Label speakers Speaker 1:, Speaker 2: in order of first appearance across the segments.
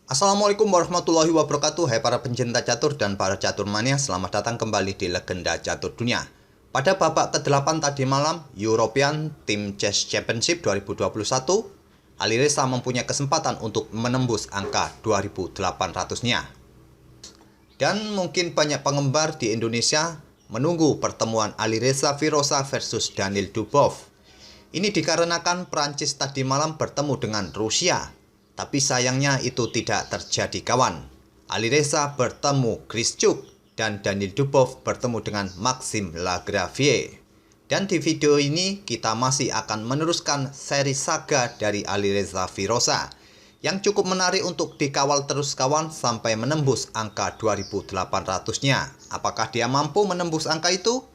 Speaker 1: Assalamualaikum warahmatullahi wabarakatuh. Hai para pencinta catur dan para catur mania, selamat datang kembali di Legenda Catur Dunia. Pada babak ke-8 tadi malam European Team Chess Championship 2021, Alireza mempunyai kesempatan untuk menembus angka 2800-nya. Dan mungkin banyak penggemar di Indonesia menunggu pertemuan Alireza Firoza versus Daniil Dubov. Ini dikarenakan Prancis tadi malam bertemu dengan Rusia. Tapi sayangnya itu tidak terjadi, kawan. Alireza bertemu Grischuk dan Daniil Dubov bertemu dengan Maxime Lagravière. Dan di video ini kita masih akan meneruskan seri saga dari Alireza Firoza yang cukup menarik untuk dikawal terus, kawan, sampai menembus angka 2800-nya. Apakah dia mampu menembus angka itu?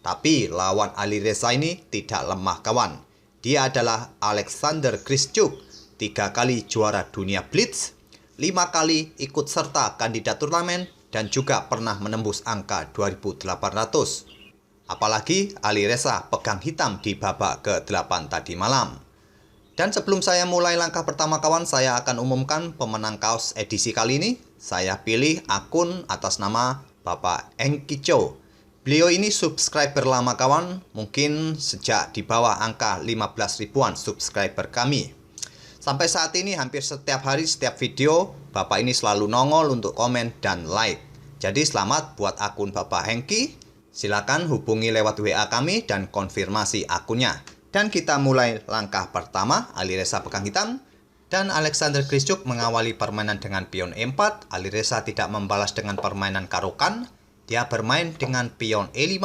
Speaker 1: Tapi lawan Alireza ini tidak lemah, kawan. Dia adalah Alexander Grischuk, 3 kali juara dunia Blitz, 5 kali ikut serta kandidat turnamen, dan juga pernah menembus angka 2800. Apalagi Alireza pegang hitam di babak ke-8 tadi malam. Dan sebelum saya mulai langkah pertama, kawan, saya akan umumkan pemenang kaos edisi kali ini. Saya pilih akun atas nama Bapak Engkicho. Beliau ini subscriber lama, kawan, mungkin sejak di bawah angka 15 ribuan subscriber kami. Sampai saat ini hampir setiap hari, setiap video, Bapak ini selalu nongol untuk komen dan like. Jadi selamat buat akun Bapak Hengki. Silakan hubungi lewat WA kami dan konfirmasi akunnya. Dan kita mulai langkah pertama, Alireza pegang hitam. Dan Alexander Grischuk mengawali permainan dengan pion E4. Alireza tidak membalas dengan permainan karokan. Dia bermain dengan pion E5,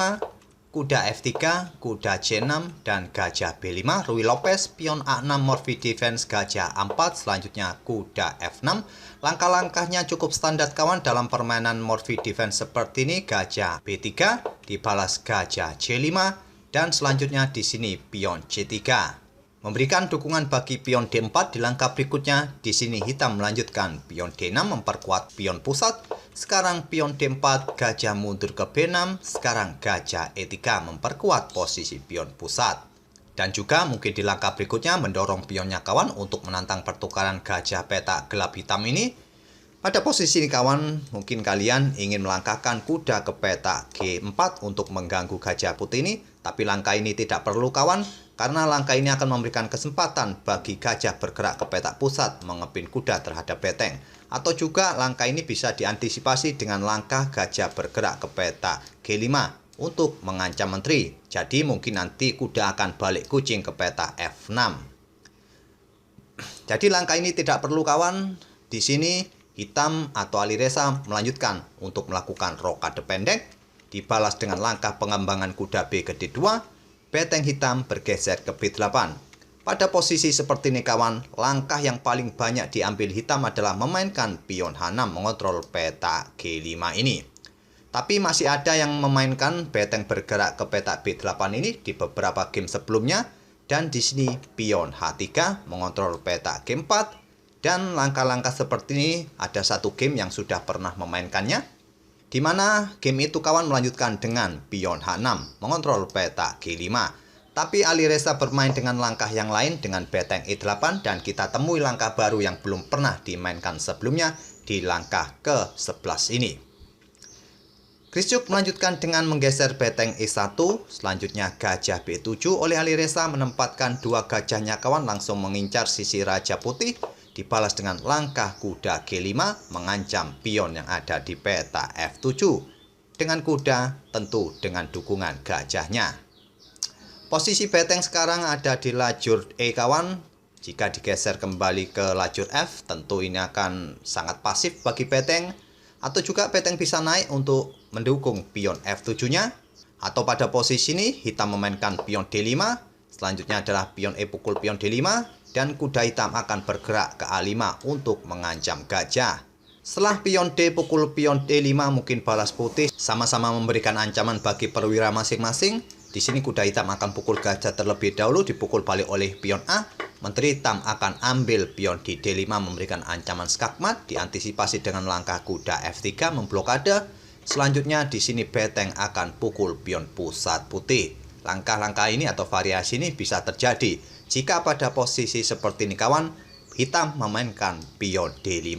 Speaker 1: kuda F3, kuda C6, dan gajah B5. Ruy Lopez, pion A6, Morphy Defense, gajah A4, selanjutnya kuda F6. Langkah-langkahnya cukup standar, kawan, dalam permainan Morphy Defense seperti ini. Gajah B3, dibalas gajah C5, dan selanjutnya di sini pion C3. Memberikan dukungan bagi pion D4 di langkah berikutnya. Di sini hitam melanjutkan pion D6 memperkuat pion pusat. Sekarang pion D4, gajah mundur ke B6. Sekarang gajah E3 memperkuat posisi pion pusat. Dan juga mungkin di langkah berikutnya mendorong pionnya, kawan, untuk menantang pertukaran gajah petak gelap hitam ini. Pada posisi ini, kawan, mungkin kalian ingin melangkahkan kuda ke petak G4 untuk mengganggu gajah putih ini. Tapi langkah ini tidak perlu, kawan, karena langkah ini akan memberikan kesempatan bagi gajah bergerak ke petak pusat mengepin kuda terhadap beteng. Atau juga langkah ini bisa diantisipasi dengan langkah gajah bergerak ke petak G5 untuk mengancam menteri. Jadi mungkin nanti kuda akan balik kucing ke petak F6. Jadi langkah ini tidak perlu, kawan. Di sini hitam atau Alireza melanjutkan untuk melakukan rokade pendek. Dibalas dengan langkah pengembangan kuda B ke D2. Beteng hitam bergeser ke B8. Pada posisi seperti ini, kawan, langkah yang paling banyak diambil hitam adalah memainkan pion H6 mengontrol petak G5 ini. Tapi masih ada yang memainkan beteng bergerak ke petak B8 ini di beberapa game sebelumnya. Dan di sini pion H3 mengontrol petak G4. Dan langkah-langkah seperti ini ada satu game yang sudah pernah memainkannya, di mana game itu, kawan, melanjutkan dengan pion H6 mengontrol petak G5. Tapi Alireza bermain dengan langkah yang lain dengan beteng E8 dan kita temui langkah baru yang belum pernah dimainkan sebelumnya di langkah ke-11 ini. Grischuk melanjutkan dengan menggeser beteng E1, selanjutnya gajah B7 oleh Alireza menempatkan dua gajahnya, kawan, langsung mengincar sisi raja putih. Dibalas dengan langkah kuda G5 mengancam pion yang ada di peta F7 dengan kuda, tentu dengan dukungan gajahnya. Posisi beteng sekarang ada di lajur E, kawan. Jika digeser kembali ke lajur F, tentu ini akan sangat pasif bagi beteng. Atau juga beteng bisa naik untuk mendukung pion F7-nya. Atau pada posisi ini hitam memainkan pion D5. Selanjutnya adalah pion E pukul pion D5. Dan kuda hitam akan bergerak ke A5 untuk mengancam gajah. Setelah pion D pukul pion D5, mungkin balas putih sama-sama memberikan ancaman bagi perwira masing-masing. Di sini kuda hitam akan pukul gajah terlebih dahulu, dipukul balik oleh pion A. Menteri hitam akan ambil pion di D5 memberikan ancaman skakmat, diantisipasi dengan langkah kuda F3 memblokade. Selanjutnya di sini beteng akan pukul pion pusat putih. Langkah-langkah ini atau variasi ini bisa terjadi jika pada posisi seperti ini, kawan, hitam memainkan pion D5.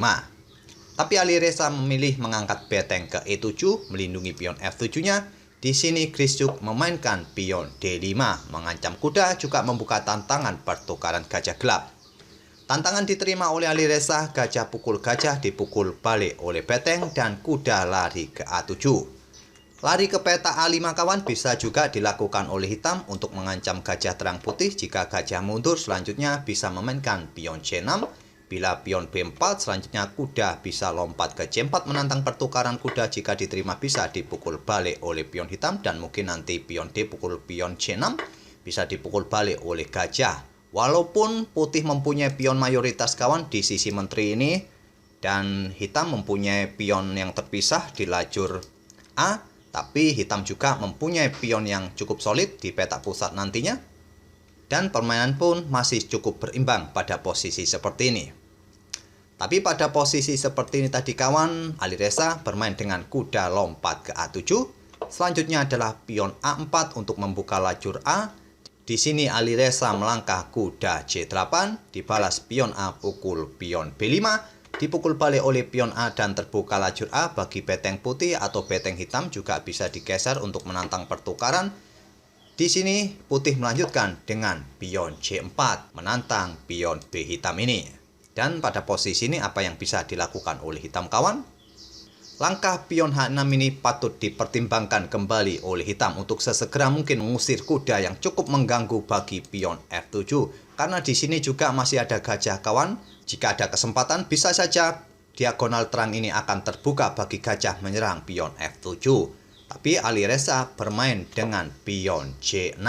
Speaker 1: Tapi Alireza memilih mengangkat beteng ke E7 melindungi pion F7-nya. Di sini Kristuk memainkan pion D5 mengancam kuda, juga membuka tantangan pertukaran gajah gelap. Tantangan diterima oleh Alireza, gajah pukul gajah dipukul balik oleh beteng dan kuda lari ke A7. Lari ke peta A5 kawan bisa juga dilakukan oleh hitam untuk mengancam gajah terang putih. Jika gajah mundur, selanjutnya bisa memainkan pion C6. Bila pion B4, selanjutnya kuda bisa lompat ke C4 menantang pertukaran kuda. Jika diterima bisa dipukul balik oleh pion hitam, dan mungkin nanti pion D pukul pion C6 bisa dipukul balik oleh gajah. Walaupun putih mempunyai pion mayoritas kawan di sisi menteri ini, dan hitam mempunyai pion yang terpisah di lajur A, tapi hitam juga mempunyai pion yang cukup solid di peta pusat nantinya. Dan permainan pun masih cukup berimbang pada posisi seperti ini. Tapi pada posisi seperti ini tadi kawan, Alireza bermain dengan kuda lompat ke A7. Selanjutnya adalah pion A4 untuk membuka lajur A. Di sini Alireza melangkah kuda C8, dibalas pion A pukul pion B5, dipukul balik oleh pion A dan terbuka lajur A bagi beteng putih atau beteng hitam juga bisa digeser untuk menantang pertukaran. Di sini putih melanjutkan dengan pion C4 menantang pion B hitam ini. Dan pada posisi ini apa yang bisa dilakukan oleh hitam kawan? Langkah pion H6 ini patut dipertimbangkan kembali oleh hitam untuk sesegera mungkin mengusir kuda yang cukup mengganggu bagi pion F7. Karena di sini juga masih ada gajah kawan. Jika ada kesempatan bisa saja diagonal terang ini akan terbuka bagi gajah menyerang pion F7. Tapi Alireza bermain dengan pion C6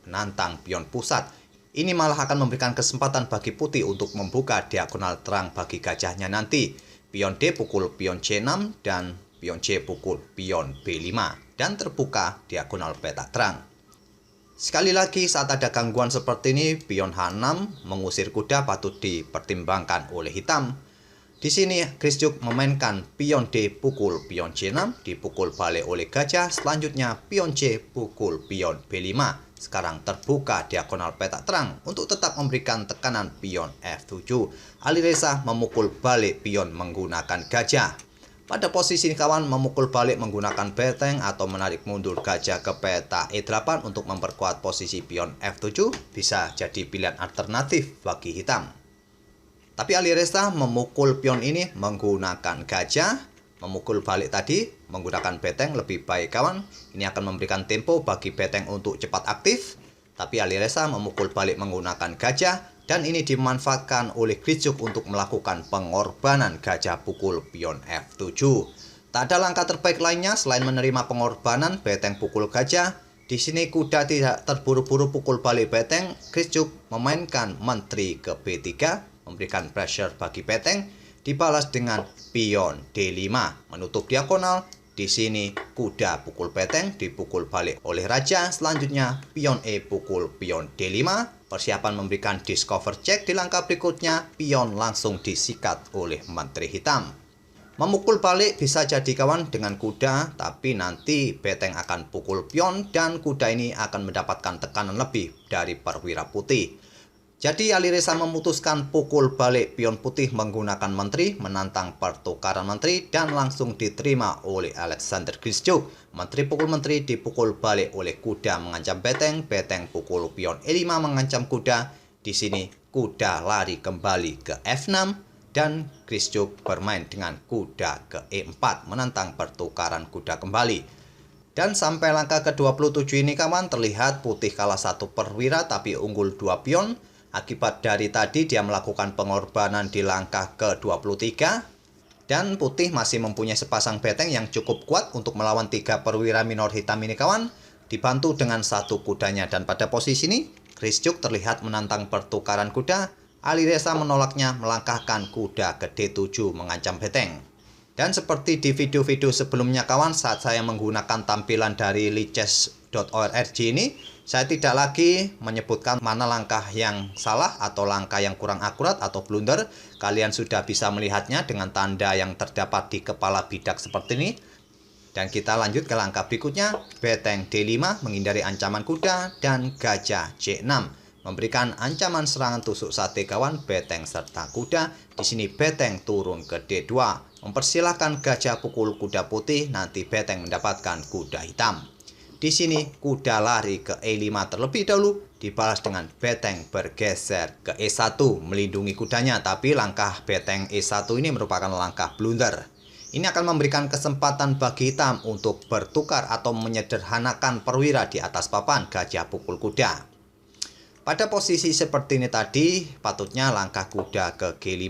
Speaker 1: menantang pion pusat. Ini malah akan memberikan kesempatan bagi putih untuk membuka diagonal terang bagi gajahnya nanti. Pion D pukul pion C6 dan pion C pukul pion B5 dan terbuka diagonal peta terang. Sekali lagi saat ada gangguan seperti ini, pion H6 mengusir kuda patut dipertimbangkan oleh hitam. Di sini Kristuk memainkan pion D pukul pion C6 dipukul balik oleh gajah. Selanjutnya pion C pukul pion B5. Sekarang terbuka diagonal peta terang untuk tetap memberikan tekanan pion F7. Alireza memukul balik pion menggunakan gajah. Pada posisi ini kawan, memukul balik menggunakan beteng atau menarik mundur gajah ke peta E8 untuk memperkuat posisi pion F7 bisa jadi pilihan alternatif bagi hitam. Tapi Alireza memukul pion ini menggunakan gajah. Memukul balik tadi menggunakan beteng lebih baik kawan. Ini akan memberikan tempo bagi beteng untuk cepat aktif. Tapi Alireza memukul balik menggunakan gajah, dan ini dimanfaatkan oleh Kristuk untuk melakukan pengorbanan gajah pukul pion F7. Tak ada langkah terbaik lainnya selain menerima pengorbanan beteng pukul gajah. Di sini kuda tidak terburu-buru pukul balik beteng. Kristuk memainkan menteri ke B3, memberikan pressure bagi beteng. Dibalas dengan pion D5 menutup diagonal. Di sini kuda pukul beteng dipukul balik oleh raja. Selanjutnya pion E pukul pion D5. Persiapan memberikan discover check. Di langkah berikutnya pion langsung disikat oleh menteri hitam. Memukul balik bisa jadi kawan dengan kuda, tapi nanti beteng akan pukul pion dan kuda ini akan mendapatkan tekanan lebih dari perwira putih. Jadi Alireza memutuskan pukul balik pion putih menggunakan menteri, menantang pertukaran menteri, dan langsung diterima oleh Alexander Kristuk. Menteri pukul menteri dipukul balik oleh kuda mengancam beteng, beteng pukul pion E5 mengancam kuda. Di sini kuda lari kembali ke F6 dan Kristuk bermain dengan kuda ke E4 menantang pertukaran kuda kembali. Dan sampai langkah ke-27 ini kawan, terlihat putih kalah satu perwira tapi unggul 2 pion. Akibat dari tadi dia melakukan pengorbanan di langkah ke-23. Dan putih masih mempunyai sepasang beteng yang cukup kuat untuk melawan 3 perwira minor hitam ini kawan. Dibantu dengan 1 kudanya, dan pada posisi ini Kristuk terlihat menantang pertukaran kuda. Alireza menolaknya, melangkahkan kuda ke D7 mengancam beteng. Dan seperti di video-video sebelumnya kawan, saat saya menggunakan tampilan dari lichess.org ini, saya tidak lagi menyebutkan mana langkah yang salah atau langkah yang kurang akurat atau blunder. Kalian sudah bisa melihatnya dengan tanda yang terdapat di kepala bidak seperti ini. Dan kita lanjut ke langkah berikutnya, beteng D5 menghindari ancaman kuda dan gajah C6. memberikan ancaman serangan tusuk sate kawan beteng serta kuda. Di sini beteng turun ke D2, mempersilahkan gajah pukul kuda putih, nanti beteng mendapatkan kuda hitam. Di sini kuda lari ke E5 terlebih dahulu, dibalas dengan beteng bergeser ke E1 melindungi kudanya, tapi langkah beteng E1 ini merupakan langkah blunder. Ini akan memberikan kesempatan bagi hitam untuk bertukar atau menyederhanakan perwira di atas papan gajah pukul kuda. Pada posisi seperti ini tadi, patutnya langkah kuda ke G5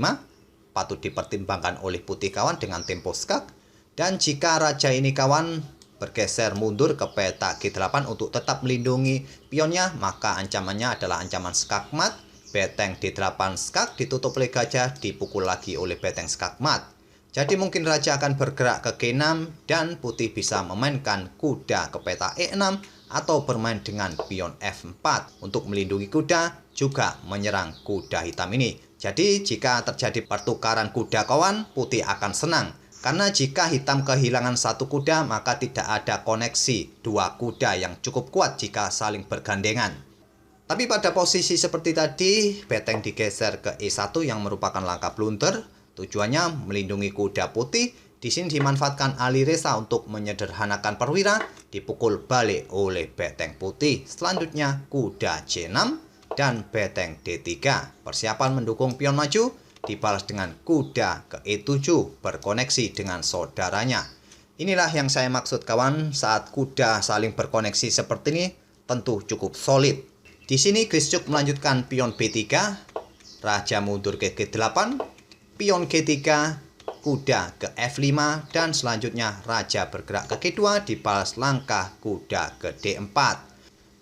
Speaker 1: patut dipertimbangkan oleh putih kawan dengan tempo skak. Dan jika raja ini kawan bergeser mundur ke peta G8 untuk tetap melindungi pionnya, maka ancamannya adalah ancaman skak mat. Beteng D8 skak ditutup oleh gajah, dipukul lagi oleh beteng skak mat. Jadi mungkin raja akan bergerak ke G6 dan putih bisa memainkan kuda ke peta E6 atau bermain dengan pion F4 untuk melindungi kuda, juga menyerang kuda hitam ini. Jadi jika terjadi pertukaran kuda kawan, putih akan senang. Karena jika hitam kehilangan satu kuda, maka tidak ada koneksi dua kuda yang cukup kuat jika saling bergandengan. Tapi pada posisi seperti tadi, beteng digeser ke E1 yang merupakan langkah blunder. Tujuannya melindungi kuda putih. Di sini dimanfaatkan alireza untuk menyederhanakan perwira, dipukul balik oleh beteng putih. Selanjutnya kuda C6 dan beteng D3. Persiapan mendukung pion maju, dibalas dengan kuda ke E7 berkoneksi dengan saudaranya. Inilah yang saya maksud kawan, saat kuda saling berkoneksi seperti ini tentu cukup solid. Di sini Grischuk melanjutkan pion B3, raja mundur ke G8, pion G3, kuda ke F5, dan selanjutnya raja bergerak ke G2, dibalas langkah kuda ke D4.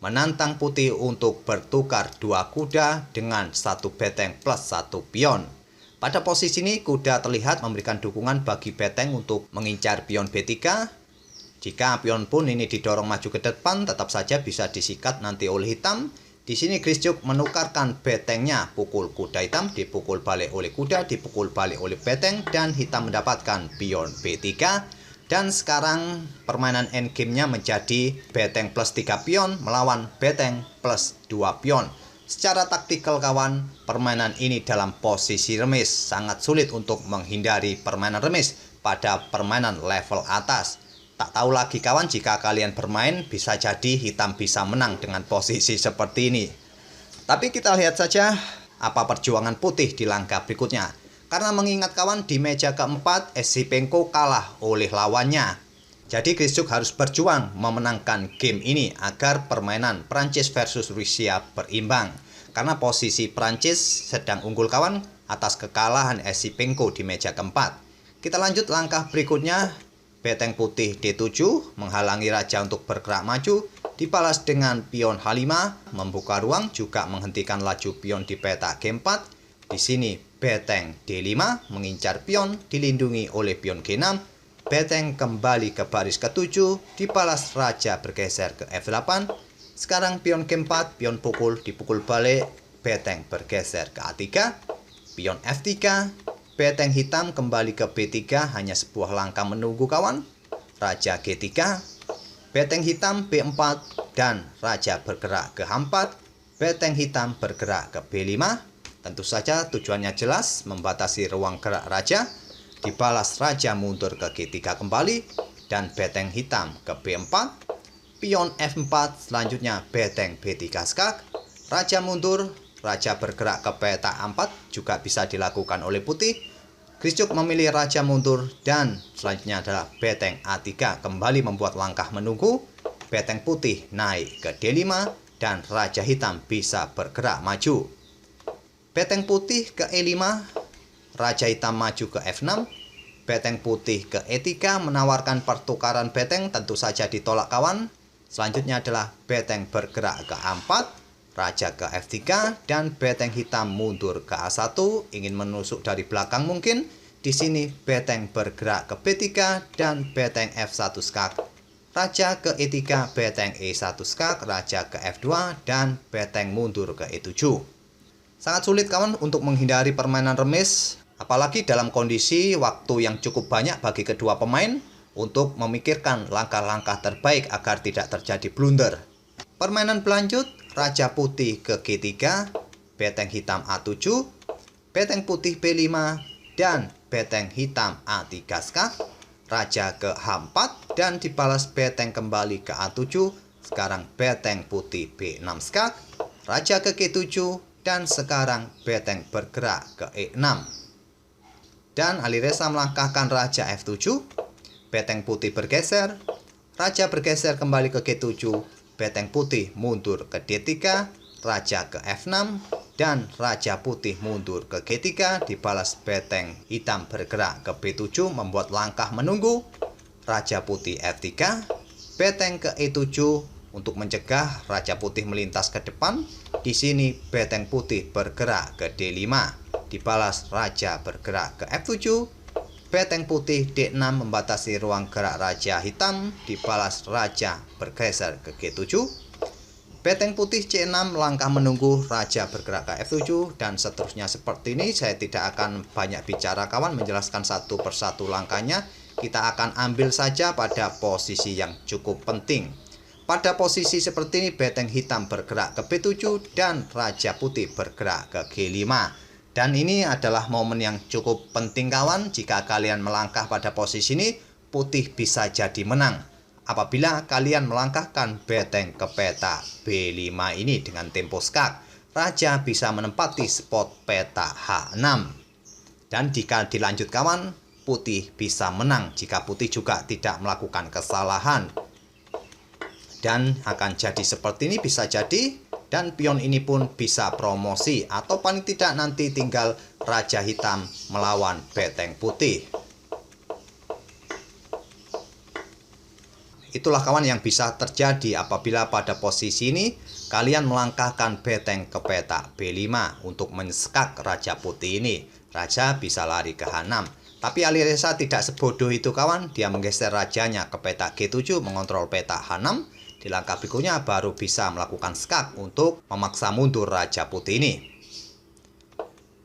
Speaker 1: Menantang putih untuk bertukar dua kuda dengan satu beteng plus satu pion. Pada posisi ini kuda terlihat memberikan dukungan bagi beteng untuk mengincar pion B3. Jika pion pun ini didorong maju ke depan, tetap saja bisa disikat nanti oleh hitam. Di sini Grischuk menukarkan betengnya, pukul kuda hitam, dipukul balik oleh kuda, dipukul balik oleh beteng, dan hitam mendapatkan pion B3. Dan sekarang permainan endgame-nya menjadi beteng plus 3 pion melawan beteng plus 2 pion. Secara taktikal kawan, permainan ini dalam posisi remis. Sangat sulit untuk menghindari permainan remis pada permainan level atas. Tak tahu lagi kawan, jika kalian bermain bisa jadi hitam bisa menang dengan posisi seperti ini. Tapi kita lihat saja apa perjuangan putih di langkah berikutnya. Karena mengingat kawan, di meja keempat Esipenko kalah oleh lawannya. Jadi Grischuk harus berjuang memenangkan game ini agar permainan Prancis versus Rusia berimbang. Karena posisi Prancis sedang unggul kawan atas kekalahan Esipenko di meja keempat. Kita lanjut langkah berikutnya. Beteng putih D7 menghalangi raja untuk bergerak maju, dibalas dengan pion H5 membuka ruang, juga menghentikan laju pion di peta G4. Di sini beteng D5 mengincar pion, dilindungi oleh pion G6. Beteng kembali ke baris ke-7, dibalas raja bergeser ke F8. Sekarang pion G4, pion dipukul balik, beteng bergeser ke A3, pion F3. Beteng hitam kembali ke B3, hanya sebuah langkah menunggu kawan. Raja G3, beteng hitam B4, dan raja bergerak ke H4. Beteng hitam bergerak ke B5. Tentu saja tujuannya jelas, membatasi ruang gerak raja. Dibalas raja mundur ke G3 kembali, dan beteng hitam ke B4. Pion F4, selanjutnya beteng B3 skak. Raja mundur, raja bergerak ke peta A4 juga bisa dilakukan oleh putih. Grischuk memilih raja mundur, dan selanjutnya adalah beteng A3 kembali membuat langkah menunggu. Beteng putih naik ke D5 dan raja hitam bisa bergerak maju. Beteng putih ke E5, raja hitam maju ke F6. Beteng putih ke E3 menawarkan pertukaran beteng, tentu saja ditolak kawan. Selanjutnya adalah beteng bergerak ke A4. Raja ke F3, dan beteng hitam mundur ke A1, ingin menusuk dari belakang mungkin. Di sini beteng bergerak ke B3 dan beteng F1 skak. Raja ke E3, beteng E1 skak, raja ke F2, dan beteng mundur ke E7. Sangat sulit kawan untuk menghindari permainan remis, apalagi dalam kondisi waktu yang cukup banyak bagi kedua pemain untuk memikirkan langkah-langkah terbaik agar tidak terjadi blunder. Permainan berlanjut, raja putih ke G3, beteng hitam A7, beteng putih B5, dan beteng hitam A3 skak, raja ke H4, dan dibalas beteng kembali ke A7, sekarang beteng putih B6 skak, raja ke G7, dan sekarang beteng bergerak ke E6. Dan Alireza melangkahkan raja F7, beteng putih bergeser, raja bergeser kembali ke G7, beteng putih mundur ke D3, raja ke F6, dan raja putih mundur ke G3, dibalas beteng hitam bergerak ke B7 membuat langkah menunggu, raja putih F3, beteng ke E7 untuk mencegah raja putih melintas ke depan. Di sini beteng putih bergerak ke D5, dibalas raja bergerak ke F7, beteng putih D6 membatasi ruang gerak raja hitam, dibalas raja bergeser ke G7, beteng putih C6 langkah menunggu, raja bergerak ke F7, dan seterusnya seperti ini. Saya tidak akan banyak bicara kawan, menjelaskan satu persatu langkahnya. Kita akan ambil saja pada posisi yang cukup penting. Pada posisi seperti ini beteng hitam bergerak ke B7 dan raja putih bergerak ke G5. Dan ini adalah momen yang cukup penting kawan. Jika kalian melangkah pada posisi ini, putih bisa jadi menang. Apabila kalian melangkahkan beteng ke peta B5 ini dengan tempo skak, raja bisa menempati spot peta H6. Dan jika dilanjut kawan, putih bisa menang jika putih juga tidak melakukan kesalahan. Dan akan jadi seperti ini bisa jadi, dan pion ini pun bisa promosi, atau paling tidak nanti tinggal raja hitam melawan beteng putih. Itulah kawan yang bisa terjadi apabila pada posisi ini kalian melangkahkan beteng ke peta B5 untuk menskak raja putih ini. Raja bisa lari ke H6. Tapi Alireza tidak sebodoh itu kawan, dia menggeser rajanya ke peta G7 mengontrol peta H6. Di langkah berikutnya baru bisa melakukan skak untuk memaksa mundur raja putih ini.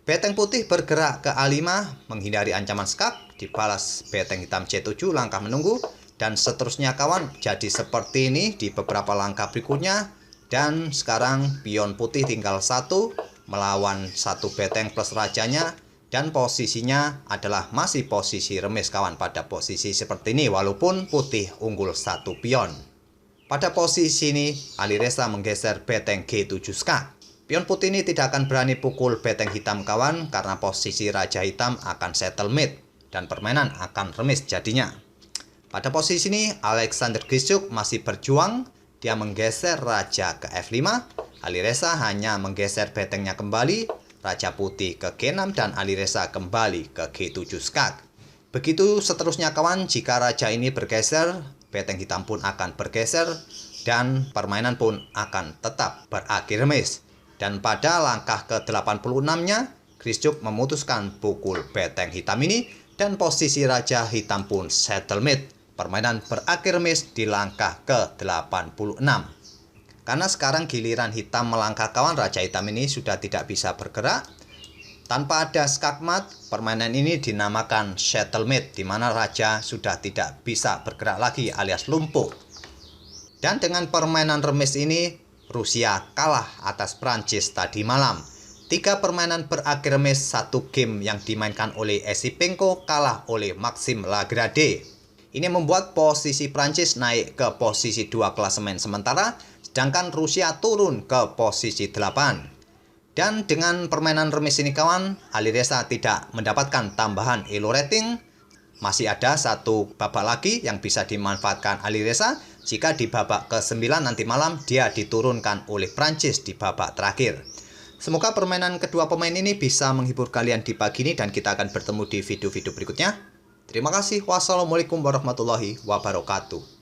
Speaker 1: Beteng putih bergerak ke A5 menghindari ancaman skak, dibalas beteng hitam C7 langkah menunggu, dan seterusnya kawan. Jadi seperti ini di beberapa langkah berikutnya. Dan sekarang pion putih tinggal satu melawan satu beteng plus rajanya, dan posisinya adalah masih posisi remis kawan pada posisi seperti ini walaupun putih unggul satu pion. Pada posisi ini, Alireza menggeser beteng G7 skak. Pion putih ini tidak akan berani pukul beteng hitam kawan, karena posisi raja hitam akan settle mate, dan permainan akan remis jadinya. Pada posisi ini, Alexander Grischuk masih berjuang. Dia menggeser raja ke F5. Alireza hanya menggeser betengnya kembali, raja putih ke G6, dan Alireza kembali ke G7 skak. Begitu seterusnya kawan, jika raja ini bergeser, beteng hitam pun akan bergeser, dan permainan pun akan tetap berakhir remis. Dan pada langkah ke-86-nya, Grischuk memutuskan pukul beteng hitam ini, dan posisi raja hitam pun settle mate. Permainan berakhir remis di langkah ke-86. Karena sekarang giliran hitam melangkah kawan, raja hitam ini sudah tidak bisa bergerak. Tanpa ada skakmat, permainan ini dinamakan settlemate, di mana raja sudah tidak bisa bergerak lagi alias lumpuh. Dan dengan permainan remis ini, Rusia kalah atas Prancis tadi malam. 3 permainan berakhir remis, 1 game yang dimainkan oleh Esipenko kalah oleh Maxime Lagrade. Ini membuat posisi Prancis naik ke posisi 2 klasemen sementara, sedangkan Rusia turun ke posisi 8. Dan dengan permainan remis ini kawan, Alireza tidak mendapatkan tambahan elo rating. Masih ada 1 babak lagi yang bisa dimanfaatkan Alireza jika di babak ke-9 nanti malam dia diturunkan oleh Prancis di babak terakhir. Semoga permainan kedua pemain ini bisa menghibur kalian di pagi ini, dan kita akan bertemu di video-video berikutnya. Terima kasih. Wassalamualaikum warahmatullahi wabarakatuh.